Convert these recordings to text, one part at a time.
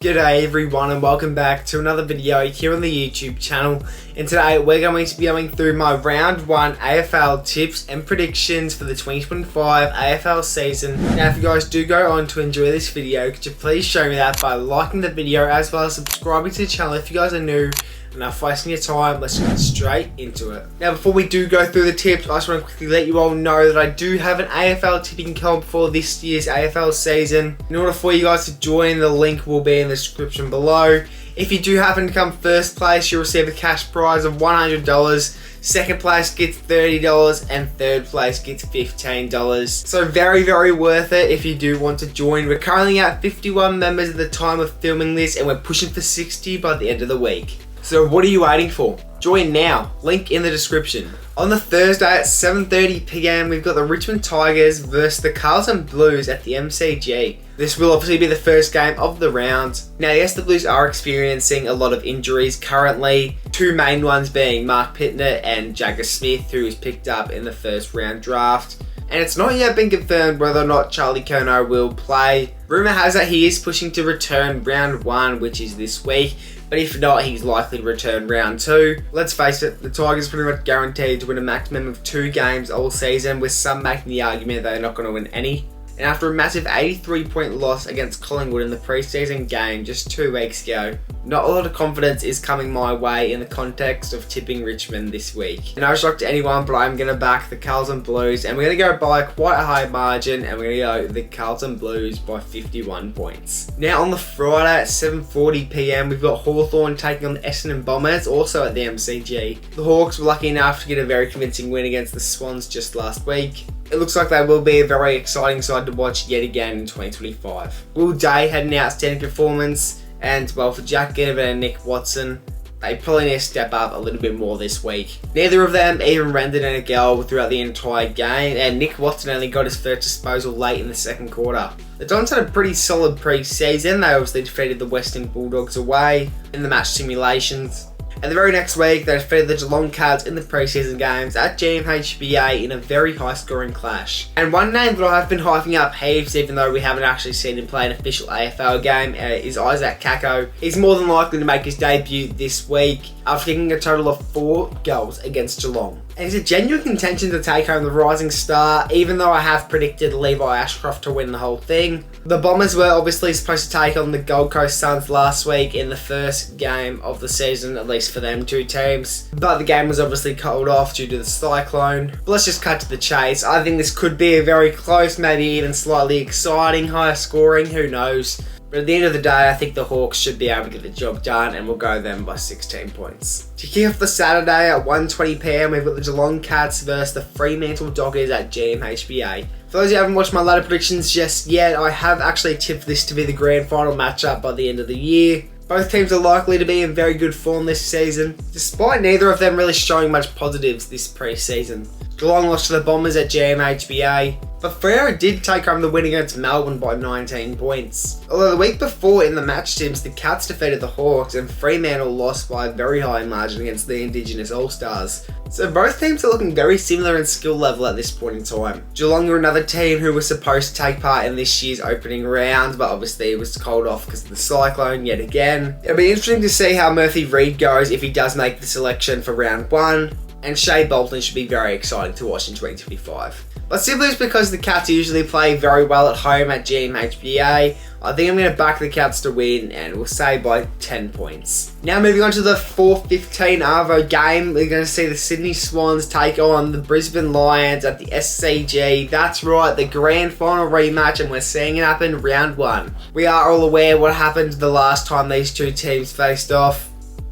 G'day everyone and welcome back to another video here on the YouTube channel, and today we're going to be going through my round 1 AFL tips and predictions for the 2025 AFL season. Now if you guys do go on to enjoy this video, could you please show me that by liking the video as well as subscribing to the channel if you guys are new. Enough wasting your time, let's get straight into it. Now before we do go through the tips, I just want to quickly let you all know that I do have an AFL tipping comp for this year's AFL season. In order for you guys to join, the link will be in the description below. If you do happen to come first place, you'll receive a cash prize of $100. Second place gets $30 and third place gets $15. So very worth it if you do want to join. We're currently at 51 members at the time of filming this and we're pushing for 60 by the end of the week. So what are you waiting for? Join now, link in the description. On the Thursday at 7:30 PM, we've got the Richmond Tigers versus the Carlton Blues at the MCG. This will obviously be the first game of the round. Now yes, the Blues are experiencing a lot of injuries currently, two main ones being Mark Pittner and Jagger Smith, who was picked up in the first round draft. And it's not yet been confirmed whether or not Charlie Curnow will play. Rumour has that he is pushing to return round 1, which is this week. But if not, he's likely to return round 2. Let's face it, the Tigers are pretty much guaranteed to win a maximum of 2 games all season, with some making the argument they're not going to win any. And after a massive 83-point loss against Collingwood in the preseason game just 2 weeks ago, not a lot of confidence is coming my way in the context of tipping Richmond this week. And no shock to anyone, but I'm going to back the Carlton Blues, and we're going to go by quite a high margin, and we're going to go the Carlton Blues by 51 points. Now on the Friday at 7:40 PM, we've got Hawthorn taking on the Essendon Bombers, also at the MCG. The Hawks were lucky enough to get a very convincing win against the Swans just last week. It looks like they will be a very exciting side to watch yet again in 2025. Will Day had an outstanding performance, and well, for Jack Ginnivan and Nick Watson, they probably need to step up a little bit more this week. Neither of them even rendered in a goal throughout the entire game, and Nick Watson only got his first disposal late in the second quarter. The Dons had a pretty solid pre-season. They obviously defeated the Western Bulldogs away in the match simulations. And the very next week, they defeated the Geelong Cats in the preseason games at GMHBA in a very high-scoring clash. And one name that I've been hyping up heaps, even though we haven't actually seen him play an official AFL game, is Isaac Kako. He's more than likely to make his debut this week after kicking a total of 4 goals against Geelong. And he's a genuine contention to take home the Rising Star, even though I have predicted Levi Ashcroft to win the whole thing. The Bombers were obviously supposed to take on the Gold Coast Suns last week in the first game of the season, at least for them two teams. But the game was obviously called off due to the cyclone. But let's just cut to the chase. I think this could be a very close, maybe even slightly exciting, higher scoring, who knows. But at the end of the day, I think the Hawks should be able to get the job done, and we'll go them by 16 points. To kick off the Saturday at 1:20 PM, we've got the Geelong Cats versus the Fremantle Dockers at GMHBA. For those who haven't watched my ladder predictions just yet, I have actually tipped this to be the grand final matchup by the end of the year. Both teams are likely to be in very good form this season, despite neither of them really showing much positives this pre-season. Geelong lost to the Bombers at GMHBA, but Freo did take home the win against Melbourne by 19 points. Although the week before in the match teams, the Cats defeated the Hawks and Fremantle lost by a very high margin against the Indigenous All-Stars. So both teams are looking very similar in skill level at this point in time. Geelong are another team who was supposed to take part in this year's opening round, but obviously it was called off because of the cyclone yet again. It'll be interesting to see how Murphy Reid goes if he does make the selection for round 1. And Shea Bolton should be very exciting to watch in 2025. But simply just because the Cats usually play very well at home at GMHBA, I think I'm going to back the Cats to win, and we'll say by 10 points. Now moving on to the 4:15 Arvo game, we're going to see the Sydney Swans take on the Brisbane Lions at the SCG. That's right, the grand final rematch, and we're seeing it happen round 1. We are all aware what happened the last time these two teams faced off.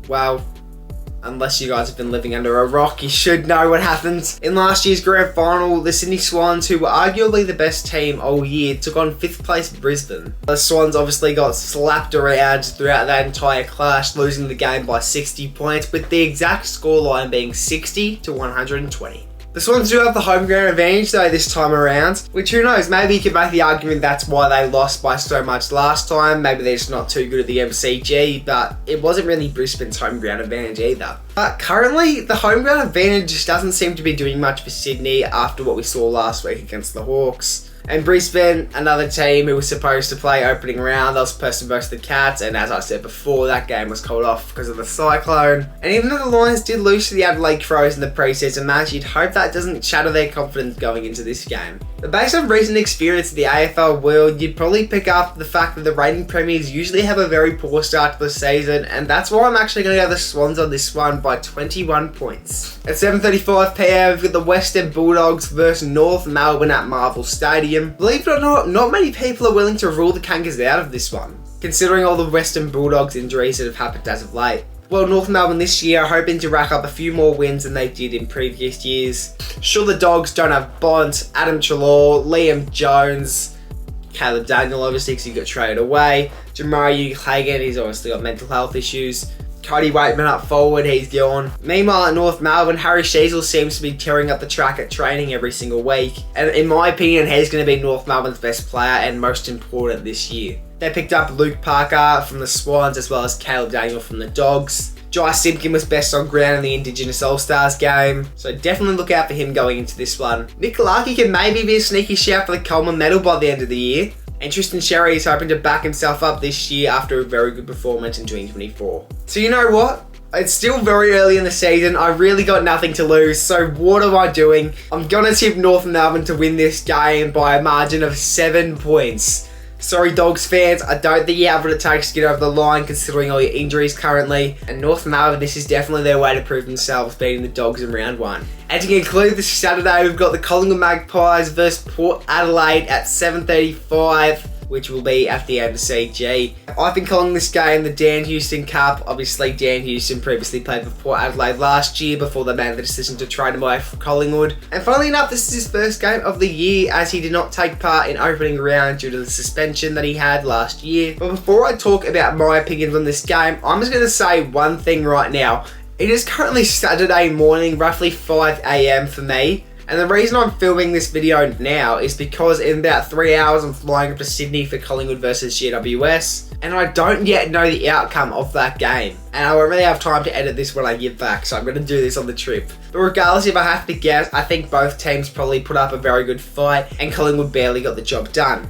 Well, unless you guys have been living under a rock, you should know what happened. In last year's grand final, the Sydney Swans, who were arguably the best team all year, took on 5th place Brisbane. The Swans obviously got slapped around throughout that entire clash, losing the game by 60 points, with the exact scoreline being 60 to 120. The Swans do have the home ground advantage though this time around, which who knows, maybe you could make the argument that's why they lost by so much last time. Maybe they're just not too good at the MCG, but it wasn't really Brisbane's home ground advantage either. But currently, the home ground advantage just doesn't seem to be doing much for Sydney after what we saw last week against the Hawks. And Brisbane, another team who was supposed to play opening round, they were supposed to versus the Cats, and as I said before, that game was called off because of the cyclone. And even though the Lions did lose to the Adelaide Crows in the pre-season match, you'd hope that doesn't shatter their confidence going into this game. But based on recent experience in the AFL world, you'd probably pick up the fact that the reigning premiers usually have a very poor start to the season, and that's why I'm actually going to go the Swans on this one by 21 points. At 7:35pm, we've got the Western Bulldogs versus North Melbourne at Marvel Stadium. Believe it or not many people are willing to rule the Kangas out of this one, considering all the Western Bulldogs injuries that have happened as of late. Well, North Melbourne this year are hoping to rack up a few more wins than they did in previous years. Sure, the Dogs don't have Bont, Adam Treloar, Liam Jones, Caleb Daniel obviously because he got traded away, Jamari Hagan, he's obviously got mental health issues, Cody Waitman up forward, he's gone. Meanwhile at North Melbourne, Harry Sheezel seems to be tearing up the track at training every single week, and in my opinion he's going to be North Melbourne's best player and most important this year. They picked up Luke Parker from the Swans as well as Caleb Daniel from the Dogs. Jai Simpkin was best on ground in the Indigenous All-Stars game, so definitely look out for him going into this one. Nick Larkey can maybe be a sneaky shout for the Coleman medal by the end of the year, and Tristan Sherry is hoping to back himself up this year after a very good performance in 2024. So you know what? It's still very early in the season, I really got nothing to lose, so what am I doing? I'm gonna tip North Melbourne to win this game by a margin of 7 points. Sorry Dogs fans, I don't think you have what it takes to get over the line considering all your injuries currently, and North Melbourne, this is definitely their way to prove themselves beating the Dogs in round 1. And to conclude this Saturday, we've got the Collingwood Magpies versus Port Adelaide at 7:35, which will be at the MCG. I've been calling this game the Dan Houston Cup. Obviously, Dan Houston previously played for Port Adelaide last year before they made the decision to trade him away from Collingwood. And funnily enough, this is his first game of the year as he did not take part in opening round due to the suspension that he had last year. But before I talk about my opinions on this game, I'm just going to say one thing right now. It is currently Saturday morning, roughly 5 AM for me. And the reason I'm filming this video now is because in about 3 hours I'm flying up to Sydney for Collingwood versus GWS, and I don't yet know the outcome of that game. And I won't really have time to edit this when I get back, so I'm going to do this on the trip. But regardless, if I have to guess, I think both teams probably put up a very good fight, and Collingwood barely got the job done.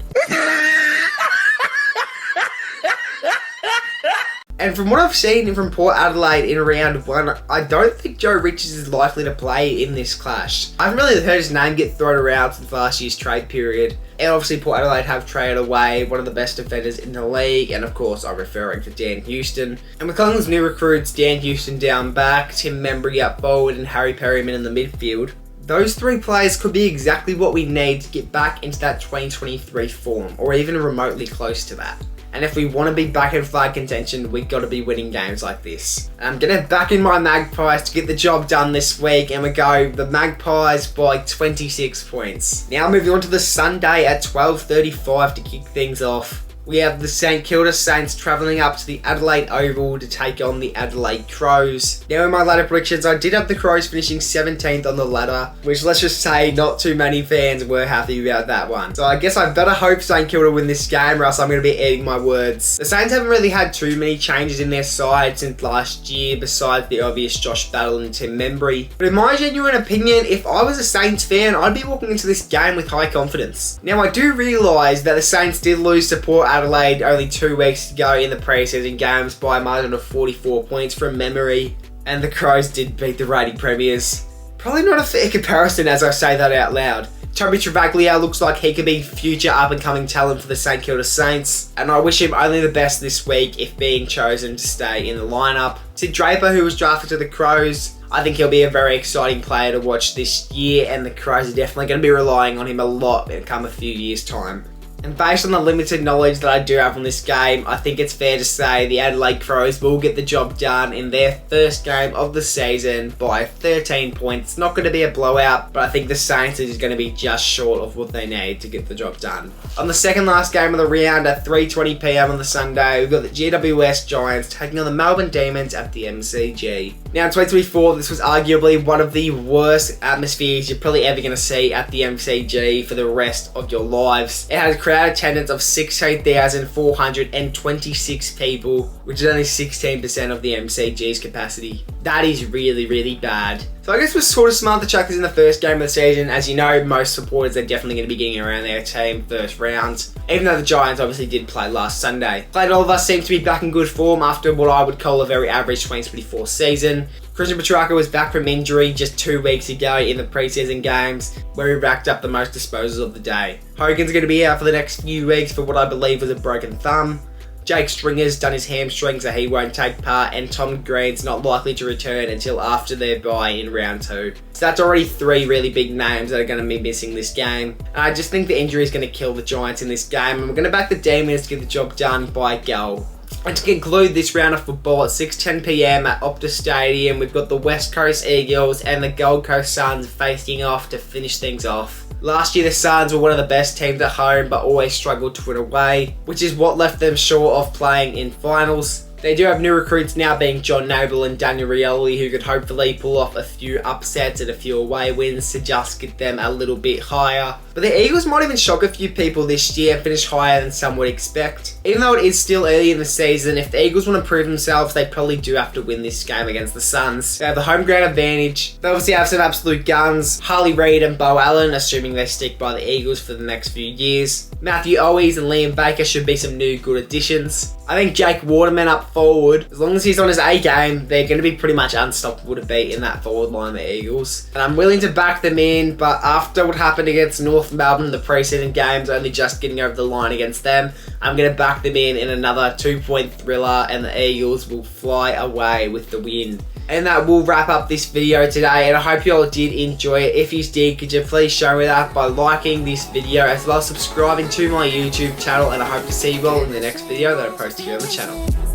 And from what I've seen from Port Adelaide in round 1, I don't think Joe Richards is likely to play in this clash. I haven't really heard his name get thrown around since last year's trade period. And obviously Port Adelaide have traded away one of the best defenders in the league, and of course I'm referring to Dan Houston. And with Collingwood's new recruits, Dan Houston down back, Tim Membry up forward and Harry Perryman in the midfield, those 3 players could be exactly what we need to get back into that 2023 form, or even remotely close to that. And if we want to be back in flag contention, we've got to be winning games like this. And I'm going to back in my Magpies to get the job done this week, and we go the Magpies by 26 points. Now moving on to the Sunday at 12:35 to kick things off. We have the St Kilda Saints travelling up to the Adelaide Oval to take on the Adelaide Crows. Now in my ladder predictions, I did have the Crows finishing 17th on the ladder, which let's just say not too many fans were happy about that one. So I guess I better hope St Kilda win this game or else I'm going to be eating my words. The Saints haven't really had too many changes in their side since last year besides the obvious Josh Battle and Tim Membry. But in my genuine opinion, if I was a Saints fan, I'd be walking into this game with high confidence. Now I do realise that the Saints did lose to Port Adelaide only 2 weeks ago in the pre-season games by a margin of 44 points from memory, and the Crows did beat the reigning premiers. Probably not a fair comparison as I say that out loud. Toby Travaglia looks like he could be future up-and-coming talent for the St Kilda Saints, and I wish him only the best this week if being chosen to stay in the lineup. Sid Draper, who was drafted to the Crows, I think he'll be a very exciting player to watch this year, and the Crows are definitely going to be relying on him a lot in a few years' time. And based on the limited knowledge that I do have on this game, I think it's fair to say the Adelaide Crows will get the job done in their first game of the season by 13 points. Not going to be a blowout, but I think the Saints is going to be just short of what they need to get the job done. On the second last game of the round at 3:20pm on the Sunday, we've got the GWS Giants taking on the Melbourne Demons at the MCG. Now in 2024, this was arguably one of the worst atmospheres you're probably ever going to see at the MCG for the rest of your lives. It had crowd attendance of 16,426 people, which is only 16% of the MCG's capacity. That is really, really bad. So I guess we're sort of smart to chuck this in the first game of the season. As you know, most supporters are definitely going to be getting around their team first round. Even though the Giants obviously did play last Sunday. Played all of us seem to be back in good form after what I would call a very average 2024 season. Christian Petrarca was back from injury just 2 weeks ago in the preseason games, where he racked up the most disposals of the day. Hogan's going to be out for the next few weeks for what I believe was a broken thumb. Jake Stringer's done his hamstring, so he won't take part, and Tom Green's not likely to return until after their bye in round 2. So that's already 3 really big names that are going to be missing this game. And I just think the injury is going to kill the Giants in this game, and we're going to back the Demons to get the job done by goal. And to conclude this round of football at 6:10 PM at Optus Stadium, we've got the West Coast Eagles and the Gold Coast Suns facing off to finish things off. Last year the Suns were one of the best teams at home but always struggled to win away, which is what left them short of playing in finals. They do have new recruits now, being John Noble and Daniel Rioli, who could hopefully pull off a few upsets and a few away wins to just get them a little bit higher. But the Eagles might even shock a few people this year and finish higher than some would expect. Even though it is still early in the season, if the Eagles want to prove themselves, they probably do have to win this game against the Suns. They have the home ground advantage. They obviously have some absolute guns. Harley Reid and Bo Allen, assuming they stick by the Eagles for the next few years. Matthew Owies and Liam Baker should be some new good additions. I think Jake Waterman up forward, as long as he's on his A game, they're going to be pretty much unstoppable to beat in that forward line, the Eagles. And I'm willing to back them in, but after what happened against North Melbourne, the preseason games, only just getting over the line against them, I'm going to back them in another 2-point thriller, and the Eagles will fly away with the win. And that will wrap up this video today, and I hope you all did enjoy it. If you did, could you please show me that by liking this video as well as subscribing to my YouTube channel, and I hope to see you all in the next video that I post here on the channel.